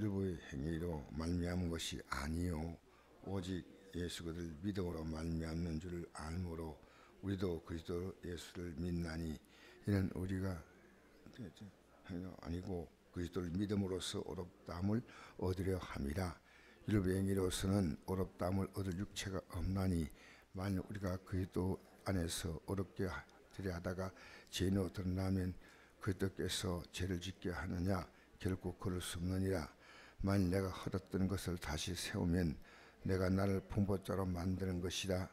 일부의 행위로 말미암은 것이 아니요 오직 예수 그를 믿음으로 말미암는 줄을 알므로 우리도 그리스도 예수를 믿나니 이는 우리가 아니고 그리스도를 믿음으로써 어렵다함을 얻으려 함이라. 율법의 행위로서는 어렵다함을 얻을 육체가 없나니 만일 우리가 그리스도 안에서 어렵게 되려 하다가 죄인으로 드러나면 그리스도께서 죄를 짓게 하느냐? 결코 그럴 수 없느니라. 만일 내가 헐었던 것을 다시 세우면 내가 나를 풍보자로 만드는 것이라.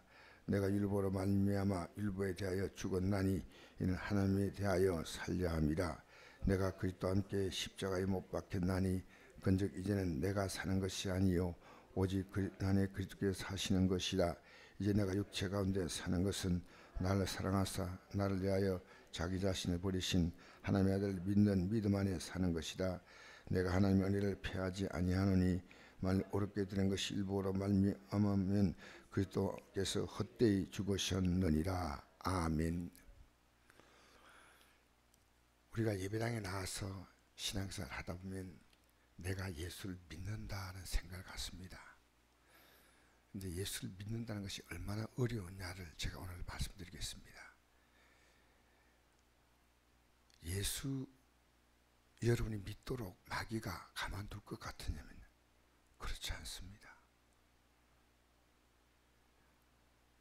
내가 율법으로 말미암아 율법에 대하여 죽었나니 이는 하나님에 대하여 살려 함이라. 내가 그리스도와 함께 십자가에 못 박혔나니 그런즉 이제는 내가 사는 것이 아니요 오직 안에 그리스도께서 사시는 것이라. 이제 내가 육체 가운데 사는 것은 나를 사랑하사 나를 위하여 자기 자신을 버리신 하나님의 아들을 믿는 믿음 안에 사는 것이다. 내가 하나님의 은혜를 패하지 아니하노니 만일 어렵게 되는 것이 일부러 말미암으면 그리스도께서 헛되이 죽으셨느니라. 아멘. 우리가 예배당에 나와서 신앙생활 하다 보면 내가 예수를 믿는다는 생각을 갖습니다. 근데 예수를 믿는다는 것이 얼마나 어려웠냐를 제가 오늘 말씀드리겠습니다. 예수 여러분이 믿도록 마귀가 가만둘 것 같으냐면 그렇지 않습니다.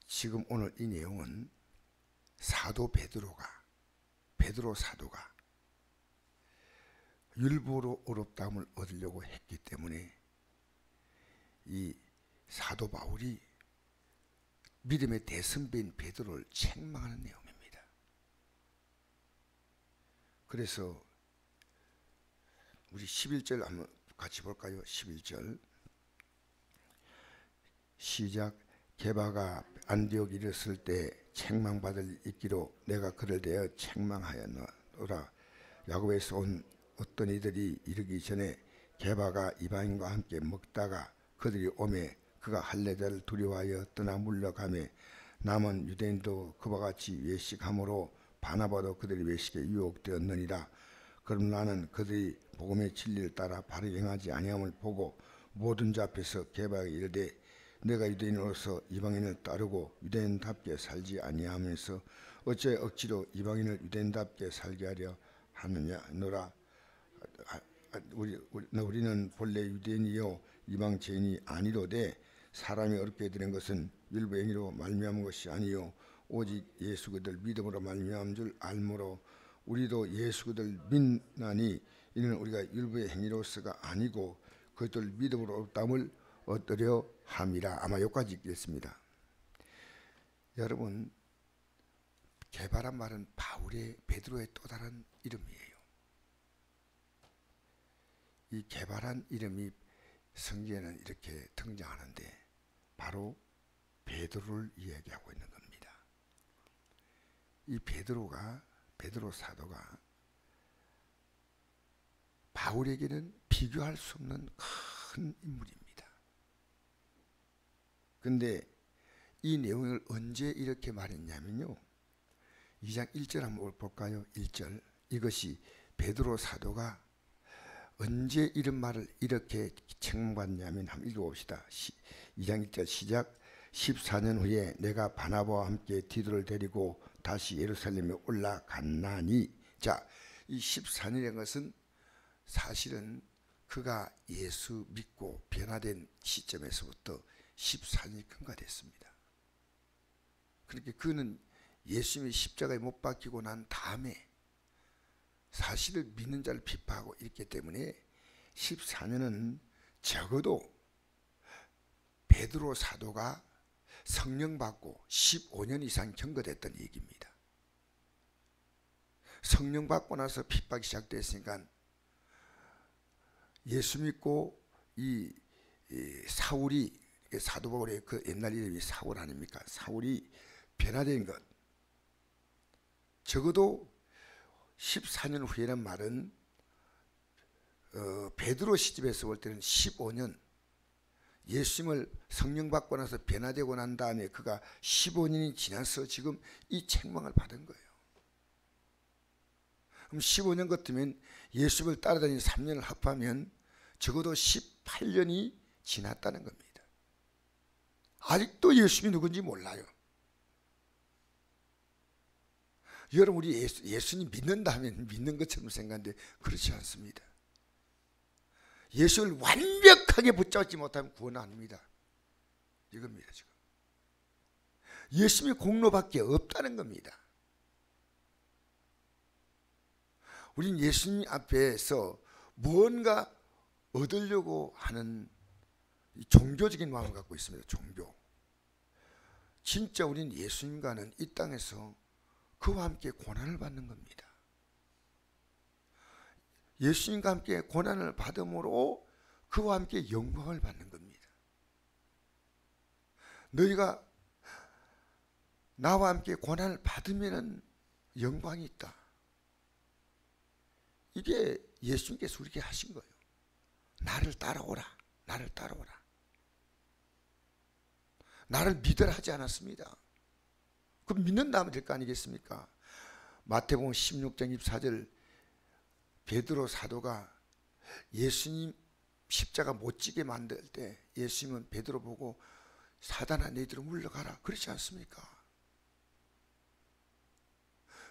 지금 오늘 이 내용은 베드로 사도가 율법으로 어렵다함을 얻으려고 했기 때문에 이 사도 바울이 믿음의 대선배인 베드로를 책망하는 내용입니다. 그래서 우리 11절 한번 같이 볼까요? 11절 시작. 게바가 안디옥에 이르렀을 때 책망받을 있기로 내가 그를 대하여 책망하였노라. 야곱에서 온 어떤 이들이 이르기 전에 게바가 이방인과 함께 먹다가 그들이 오매 그가 할례자를 두려워하여 떠나 물러가매 남은 유대인도 그와 같이 외식함으로 바나바도 그들이 외식에 유혹되었느니라. 그럼 나는 그들이 복음의 진리를 따라 바르게 행하지 아니함을 보고 모든 자 앞에서 게바에게 이르되 내가 유대인으로서 이방인을 따르고 유대인답게 살지 아니하면서 어째 억지로 이방인을 유대인답게 살게 하려 하느냐. 너라 우리는 본래 유대인이요 이방 죄인이 아니로되 사람이 어렵게 되는 것은 율법의 행위로 말미암은 것이 아니요 오직 예수 그들 믿음으로 말미암은 줄 알므로 우리도 예수 그들 믿나니 이는 우리가 율법의 행위로서가 아니고 그들 믿음으로 어렵다함을 얻으려 함이라. 아마 여기까지 읽겠습니다. 여러분, 게바란 말은 베드로의 또 다른 이름이에요. 이 게바란 이름이 성경에는 이렇게 등장하는데 바로 베드로를 이야기하고 있는 겁니다. 이 베드로 사도가 바울에게는 비교할 수 없는 큰 인물입니다. 근데 이 내용을 언제 이렇게 말했냐면요. 2장 1절 한번 볼까요? 1절. 이것이 베드로 사도가 언제 이런 말을 이렇게 책망받냐면 한번 읽어봅시다. 2장 1절 시작. 14년 후에 내가 바나바와 함께 디도를 데리고 다시 예루살렘에 올라갔나니. 자, 이 14년이라는 것은 사실은 그가 예수 믿고 변화된 시점에서부터 14년이 경과됐습니다. 그렇게 그는 예수님이 십자가에 못 박히고 난 다음에 사실을 믿는 자를 비판하고 있기 때문에 14년은 적어도 베드로 사도가 성령 받고 15년 이상 경과됐던 얘기입니다. 성령 받고 나서 핍박이 시작됐으니까 예수 믿고 이 사울이 사도 바울의 그 옛날 이름이 사울 아닙니까? 사울이 변화된 것. 적어도 14년 후에란 말은 베드로 시집에서 볼 때는 15년 예수님을 성령 받고 나서 변화되고 난 다음에 그가 15년이 지나서 지금 이 책망을 받은 거예요. 그럼 15년 같으면 예수님을 따라다니는 3년을 합하면 적어도 18년이 지났다는 겁니다. 아직도 예수님이 누군지 몰라요. 여러분, 우리 예수님 믿는다 하면 믿는 것처럼 생각하는데 그렇지 않습니다. 예수를 완벽하게 붙잡지 못하면 구원 안 합니다. 이겁니다. 지금 예수님의 공로밖에 없다는 겁니다. 우린 예수님 앞에서 뭔가 얻으려고 하는 종교적인 마음을 갖고 있습니다. 종교. 진짜 우린 예수님과는 이 땅에서 그와 함께 고난을 받는 겁니다. 예수님과 함께 고난을 받음으로 그와 함께 영광을 받는 겁니다. 너희가 나와 함께 고난을 받으면 영광이 있다. 이게 예수님께서 우리에게 하신 거예요. 나를 따라오라. 나를 따라오라. 나를 믿으라 하지 않았습니다. 그럼 믿는다 하면 될 거 아니겠습니까? 마태복음 16장 24절 베드로 사도가 예수님 십자가 못 지게 만들 때 예수님은 베드로 보고 사단아 너희들은 물러가라 그렇지 않습니까?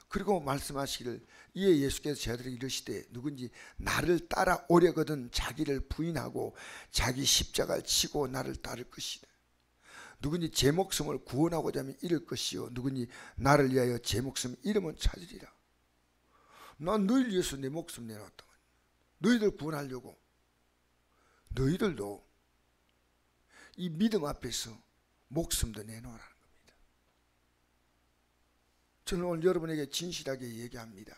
그리고 말씀하시기를 이에 예수께서 제자들에게 이르시되 누군지 나를 따라오려거든 자기를 부인하고 자기 십자가를 치고 나를 따를 것이다. 누군지 제 목숨을 구원하고자 하면 잃을 것이요 누군지 나를 위하여 제 목숨 잃으면 찾으리라. 난 너희를 위해서 내 목숨 내놨다. 너희들 구원하려고. 너희들도 이 믿음 앞에서 목숨도 내놓으라는 겁니다. 저는 오늘 여러분에게 진실하게 얘기합니다.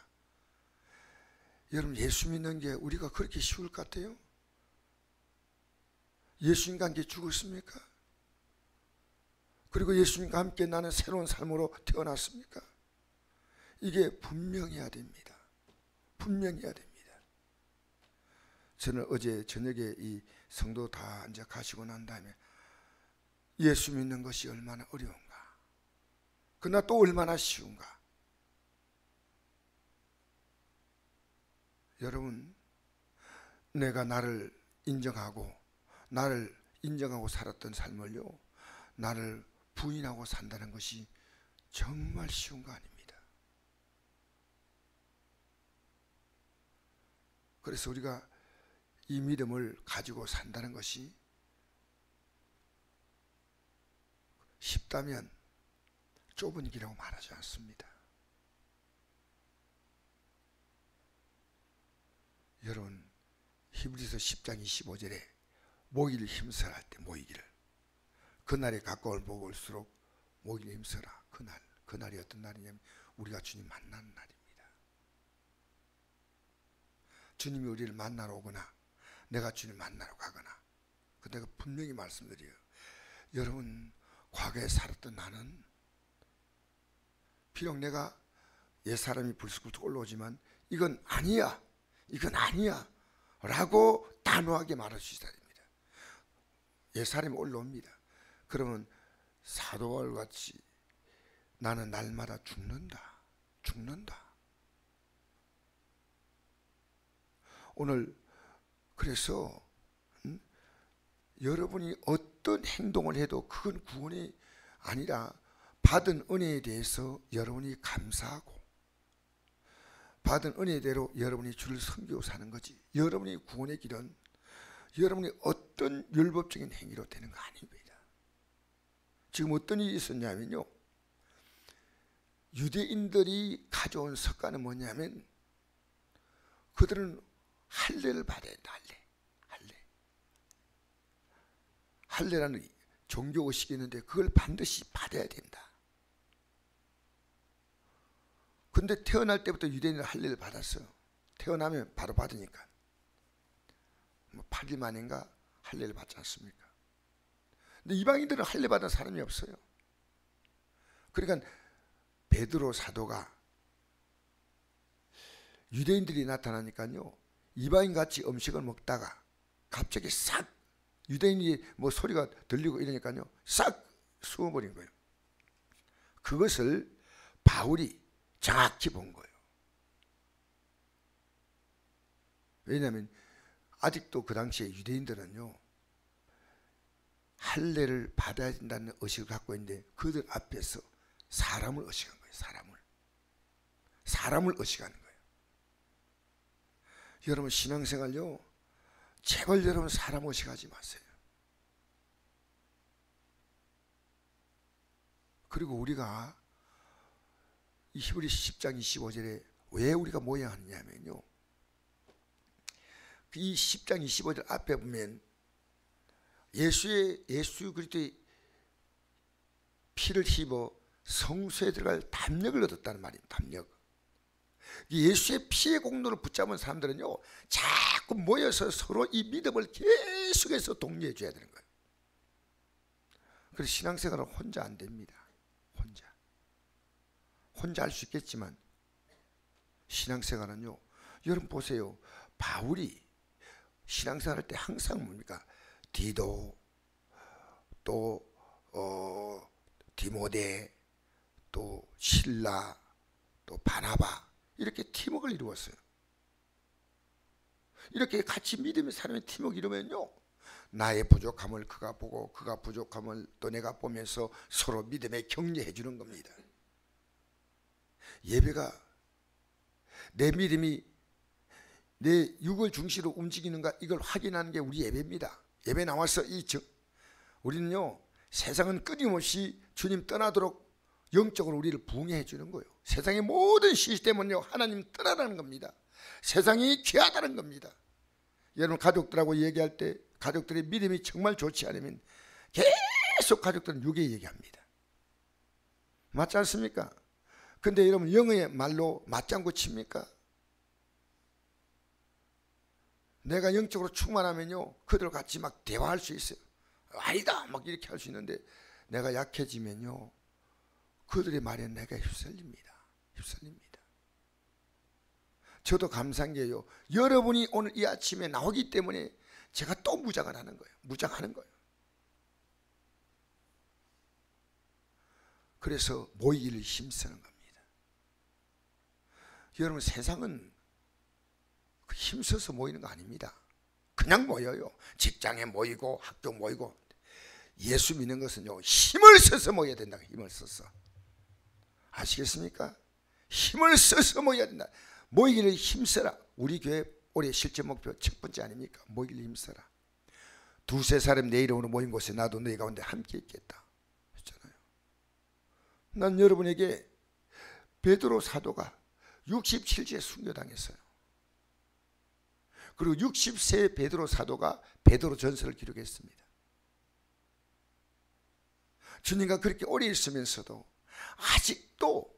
여러분, 예수 믿는 게 우리가 그렇게 쉬울 것 같아요? 예수님과 함께 죽었습니까? 그리고 예수님과 함께 나는 새로운 삶으로 태어났습니까? 이게 분명해야 됩니다. 분명해야 됩니다. 저는 어제 저녁에 이 성도 다 이제 가시고 난 다음에 예수 믿는 것이 얼마나 어려운가, 그러나 또 얼마나 쉬운가. 여러분, 내가 나를 인정하고 살았던 삶을요, 나를 부인하고 산다는 것이 정말 쉬운 거 아닙니다. 그래서 우리가 이 믿음을 가지고 산다는 것이 쉽다면 좁은 길이라고 말하지 않습니다. 여러분, 히브리서 10장 25절에 모이기를 힘쓰라 할 때 모이기를, 그날이 가까울 보고 올수록 모이기를 힘쓰라. 그날이 어떤 날이냐면 우리가 주님 만나는 날입니다. 주님이 우리를 만나러 오거나 내가 주님 만나러 가거나. 내가 분명히 말씀드려요. 여러분, 과거에 살았던 나는 비록 내가 옛사람이 불쑥불쑥 올라오지만 이건 아니야, 이건 아니야 라고 단호하게 말할 수 있어야 됩니다. 옛사람이 올라옵니다. 그러면 사도와 같이 나는 날마다 죽는다. 오늘 그래서 여러분이 어떤 행동을 해도 그건 구원이 아니라 받은 은혜에 대해서 여러분이 감사하고 받은 은혜대로 여러분이 주를 섬기고 사는 거지, 여러분이 구원의 길은 여러분이 어떤 율법적인 행위로 되는 거 아닙니다. 지금 어떤 일이 있었냐면요, 유대인들이 가져온 석가는 뭐냐면 그들은 할례를 받아야 된다. 할례라는 종교의식이 있는데 그걸 반드시 받아야 된다. 근데 태어날 때부터 유대인은 할례를 받았어요. 태어나면 바로 받으니까. 8일 만인가 할례를 받지 않습니까? 근데 이방인들은 할례 받은 사람이 없어요. 그러니까 베드로 사도가 유대인들이 나타나니까요, 이방인같이 음식을 먹다가 갑자기 싹 유대인이 뭐 소리가 들리고 이러니까요 싹 숨어버린 거예요. 그것을 바울이 정확히 본 거예요. 왜냐하면 아직도 그 당시에 유대인들은요, 할례를 받아야 된다는 의식을 갖고 있는데 그들 앞에서 사람을 의식한 거예요. 사람을 의식하는 거예요. 여러분 신앙생활요, 제발 여러분 사람 의식하지 마세요. 그리고 우리가 이 히브리서 10장 25절에 왜 우리가 모여야 하느냐면요, 이 10장 25절 앞에 보면 예수 그리스도의 피를 입어 성소에 들어갈 담력을 얻었다는 말입니다. 담력. 예수의 피의 공로를 붙잡은 사람들은요, 자꾸 모여서 서로 이 믿음을 계속해서 독려해 줘야 되는 거예요. 그래서 신앙생활은 혼자 안 됩니다. 혼자 할 수 있겠지만 신앙생활은요, 여러분 보세요. 바울이 신앙생활 할 때 항상 뭡니까? 디도, 또 디모데, 또 실라, 또 바나바, 이렇게 팀워크를 이루었어요. 이렇게 같이 믿음의 사람의 팀워크 이루면요, 나의 부족함을 그가 보고 그가 부족함을 또 내가 보면서 서로 믿음에 격려해 주는 겁니다. 예배가 내 믿음이 내 육을 중시로 움직이는가, 이걸 확인하는 게 우리 예배입니다. 예배 나와서 우리는요, 세상은 끊임없이 주님 떠나도록 영적으로 우리를 붕해해 주는 거예요. 세상의 모든 시스템은요, 하나님 떠나라는 겁니다. 세상이 귀하다는 겁니다. 여러분 가족들하고 얘기할 때 가족들의 믿음이 정말 좋지 않으면 계속 가족들은 육에 얘기합니다. 맞지 않습니까? 근데 여러분 영의 말로 맞장구 칩니까? 내가 영적으로 충만하면요, 그들과 같이 막 대화할 수 있어요. 아니다 막 이렇게 할 수 있는데, 내가 약해지면요, 그들의 말에 내가 휩쓸립니다. 저도 감사한 게요, 여러분이 오늘 이 아침에 나오기 때문에 제가 또 무장하는 거예요. 그래서 모이기를 힘쓰는 겁니다. 여러분 세상은 힘써서 모이는 거 아닙니다. 그냥 모여요. 직장에 모이고 학교 모이고. 예수 믿는 것은요, 힘을 써서 모여야 된다. 힘을 써서. 아시겠습니까? 힘을 써서 모여야 된다. 모이기를 힘써라. 우리 교회 올해 실제 목표 첫 번째 아닙니까? 모이기를 힘써라. 두세 사람 내 이름으로 모인 곳에 나도 너희 가운데 함께 있겠다 했잖아요. 난 여러분에게 베드로 사도가 67주에 순교당했어요. 그리고 60세 베드로 사도가 베드로 전서를 기록했습니다. 주님과 그렇게 오래 있으면서도 아직도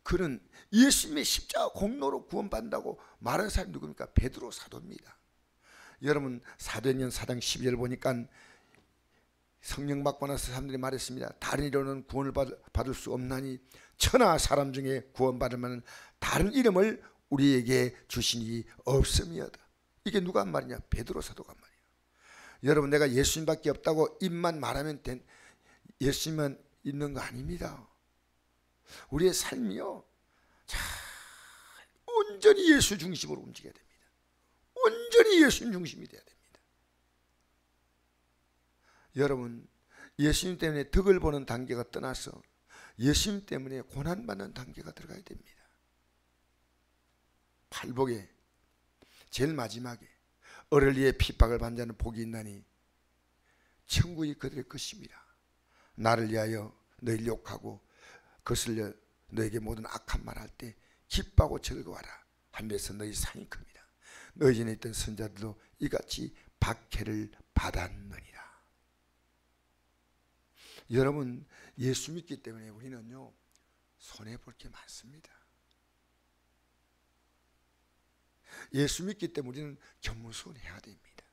그는 예수님의 십자가 공로로 구원받는다고 말하는 사람이 누굽니까? 베드로 사도입니다. 여러분 사도행전 4장 12절 보니까 성령 받고 나서 사람들이 말했습니다. 다른 이로는 구원을 받을 수 없나니 천하 사람 중에 구원받을 만한 다른 이름을 우리에게 주시니 없음이었다. 이게 누가 한 말이냐? 베드로 사도가 한 말이에요. 여러분 내가 예수님밖에 없다고 입만 말하면 예수님만 있는 거 아닙니다. 우리의 삶이요, 자, 온전히 예수 중심으로 움직여야 됩니다. 온전히 예수님 중심이 돼야 됩니다. 여러분 예수님 때문에 덕을 보는 단계가 떠나서 예수님 때문에 고난받는 단계가 들어가야 됩니다. 팔복에 제일 마지막에 어를 위해 핍박을 받는 자는 복이 있나니 천국이 그들의 것입니다. 나를 위하여 너희를 욕하고 거슬려 너에게 모든 악한 말 할 때 기뻐하고 즐거워하라. 하늘에서 너희 상이 큽니다. 너희 전에 있던 선자들도 이같이 박해를 받았느니라. 여러분 예수 믿기 때문에 우리는요 손해볼 게 많습니다. 예수 믿기 때문에 우리는 겸손해야 됩니다.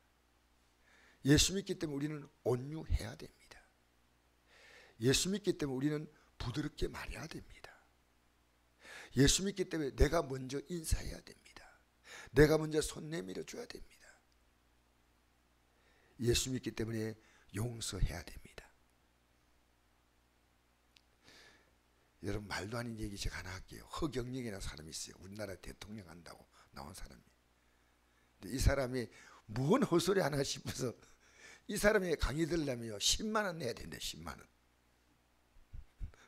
예수 믿기 때문에 우리는 온유해야 됩니다. 예수 믿기 때문에 우리는 부드럽게 말해야 됩니다. 예수 믿기 때문에 내가 먼저 인사해야 됩니다. 내가 먼저 손 내밀어 줘야 됩니다. 예수 믿기 때문에 용서해야 됩니다. 여러분 말도 아닌 얘기 제가 하나 할게요. 허경영이라는 사람이 있어요. 우리나라 대통령 한다고 나온 사람이. 근데 이 사람이 뭔 헛소리 하나 싶어서 이 사람이 강의 들으려면 10만 원 내야 된다. 10만 원.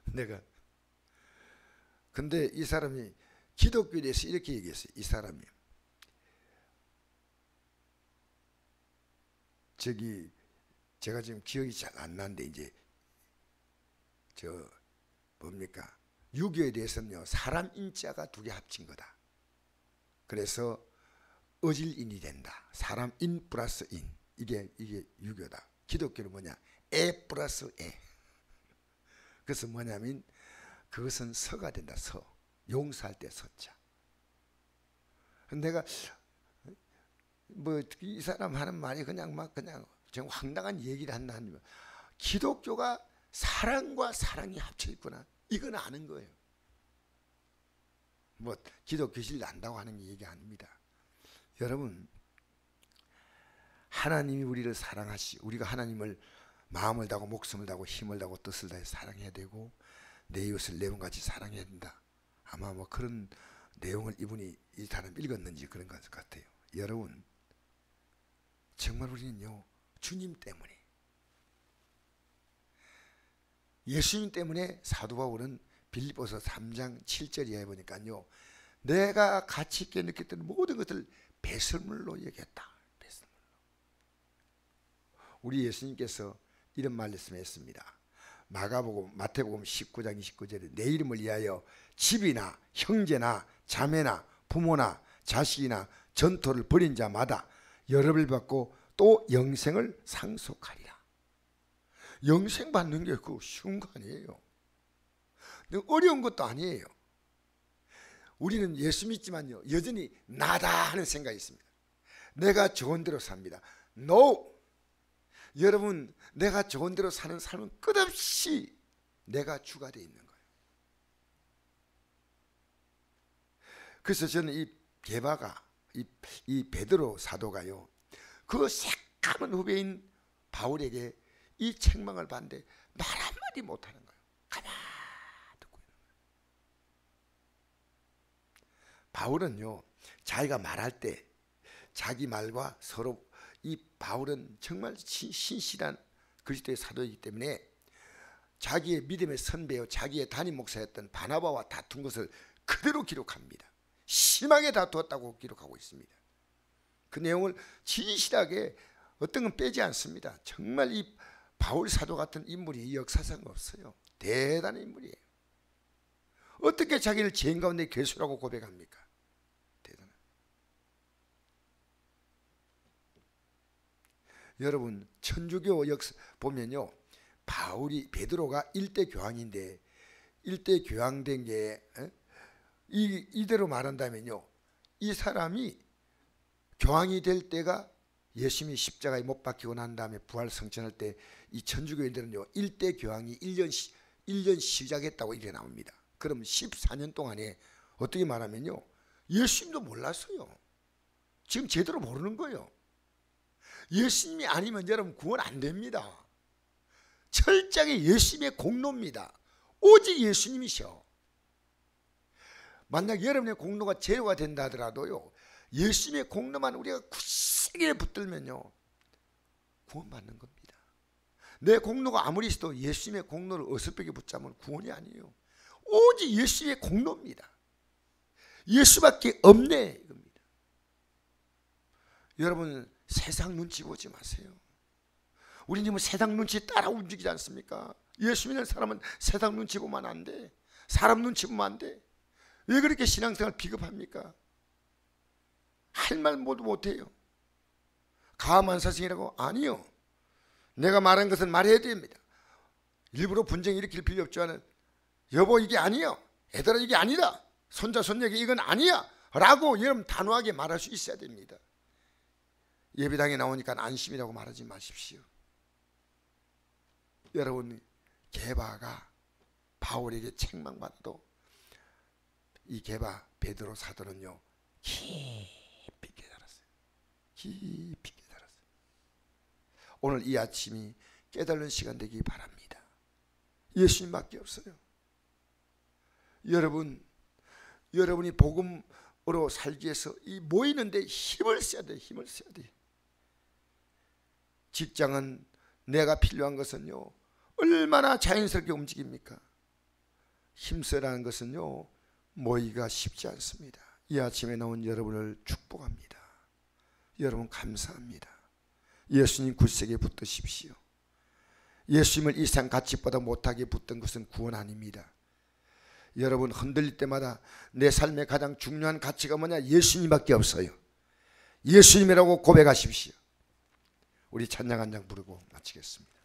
내가 근데 이 사람이 기독교에 대해서 이렇게 얘기했어요. 이 사람이 저기 제가 지금 기억이 잘 안 나는데 이제 저 뭡니까? 유교에 대해서는요, 사람 인자가 두 개 합친 거다. 그래서 어질인이 된다. 사람 인 플러스 인. 이게 유교다. 기독교는 뭐냐? 에 플러스 에. 그래서 뭐냐면 그것은 서가 된다. 서. 용서할 때 서자. 내가 뭐 이 사람 하는 말이 그냥 막 그냥 정 황당한 얘기를 한다 하면 기독교가 사랑과 사랑이 합쳐 있구나. 이건 아는 거예요. 뭐 기독 교실 난다고 하는 얘기 아닙니다. 여러분, 하나님이 우리를 사랑하시, 우리가 하나님을 마음을 다하고 목숨을 다하고 힘을 다하고 뜻을 다해 사랑해야 되고 내 이웃을 내 몸같이 사랑해야 된다. 아마 뭐 그런 내용을 이분이 이 사람 읽었는지 그런 것 같아요. 여러분, 정말 우리는요, 주님 때문에, 예수님 때문에 사도 바울은 빌립보서 3장 7절 이하에 보니까요, 내가 가치 있게 느꼈던 모든 것을 배설물로 여겼다. 배설물로. 우리 예수님께서 이런 말씀했습니다. 마태복음 19장 29절에 내 이름을 위하여 집이나 형제나 자매나 부모나 자식이나 전토를 벌인 자마다 열업을 받고 또 영생을 상속하리라. 영생 받는 게 그 쉬운 거 아니에요. 어려운 것도 아니에요. 우리는 예수 믿지만요, 여전히 나다 하는 생각이 있습니다. 내가 좋은 대로 삽니다. No! 여러분, 내가 좋은 대로 사는 삶은 끝없이 내가 주가 되어 있는 거예요. 그래서 저는 이 게바가, 이 베드로 사도가요, 그 새까만 후배인 바울에게 이 책망을 받는데 말 한마디 못하는 거예요. 가만히 듣고 있는 거예요. 바울은요, 자기가 말할 때 자기 말과 서로, 이 바울은 정말 신실한 그리스도의 사도이기 때문에 자기의 믿음의 선배요, 자기의 담임 목사였던 바나바와 다툰 것을 그대로 기록합니다. 심하게 다투었다고 기록하고 있습니다. 그 내용을 진실하게 어떤 건 빼지 않습니다. 정말 이 바울 사도 같은 인물이 역사상 없어요. 대단한 인물이에요. 어떻게 자기를 죄인 가운데 괴수라고 고백합니까? 대단한. 여러분, 천주교 역사 보면요, 바울이, 베드로가 일대 교황인데, 일대 교황된 게 이대로 말한다면요, 이 사람이 교황이 될 때가 예수님이 십자가에 못 박히고 난 다음에 부활 성천할 때 이 천주교인들은요, 일대 교황이 1년 시작했다고 이래 나옵니다. 그럼 14년 동안에 어떻게 말하면요, 예수님도 몰랐어요. 지금 제대로 모르는 거예요. 예수님이 아니면 여러분 구원 안 됩니다. 철저하게 예수님의 공로입니다. 오직 예수님이셔. 만약 여러분의 공로가 제로가 된다 하더라도요, 예수님의 공로만 우리가 굳세게 붙들면요, 구원받는 겁니다. 내 공로가 아무리 있어도 예수님의 공로를 어설프게 붙잡으면 구원이 아니에요. 오직 예수님의 공로입니다. 예수밖에 없네 이겁니다. 여러분, 세상 눈치 보지 마세요. 우리는 뭐 세상 눈치 따라 움직이지 않습니까? 예수 믿는 사람은 세상 눈치 보면 안 돼. 사람 눈치 보면 안 돼. 왜 그렇게 신앙생활 비겁합니까? 할 말 모두 못해요. 가만사승이라고? 아니요. 내가 말한 것은 말해야 됩니다. 일부러 분쟁 일으킬 필요 없지만, 여보 이게 아니요, 애들아 이게 아니다, 손자 손녀에게 이건 아니야 라고 여러분 단호하게 말할 수 있어야 됩니다. 예배당에 나오니까 안심이라고 말하지 마십시오. 여러분, 게바가 바울에게 책망받아도 이 게바 베드로 사도는요, 깊이 깨달았어요. 깊이 깨달았어요. 오늘 이 아침이 깨달는 시간 되기 바랍니다. 예수님밖에 없어요. 여러분이 복음으로 살기 위해서 이 모이는데 힘을 써야 돼요. 힘을 써야 돼요. 직장은 내가 필요한 것은요, 얼마나 자연스럽게 움직입니까? 힘쓰라는 것은요, 모이기가 쉽지 않습니다. 이 아침에 나온 여러분을 축복합니다. 여러분 감사합니다. 예수님 굴색에 붙드십시오. 예수님을 이 세상 가치보다 못하게 붙든 것은 구원 아닙니다. 여러분 흔들릴 때마다 내 삶의 가장 중요한 가치가 뭐냐? 예수님밖에 없어요. 예수님이라고 고백하십시오. 우리 찬양 한 장 부르고 마치겠습니다.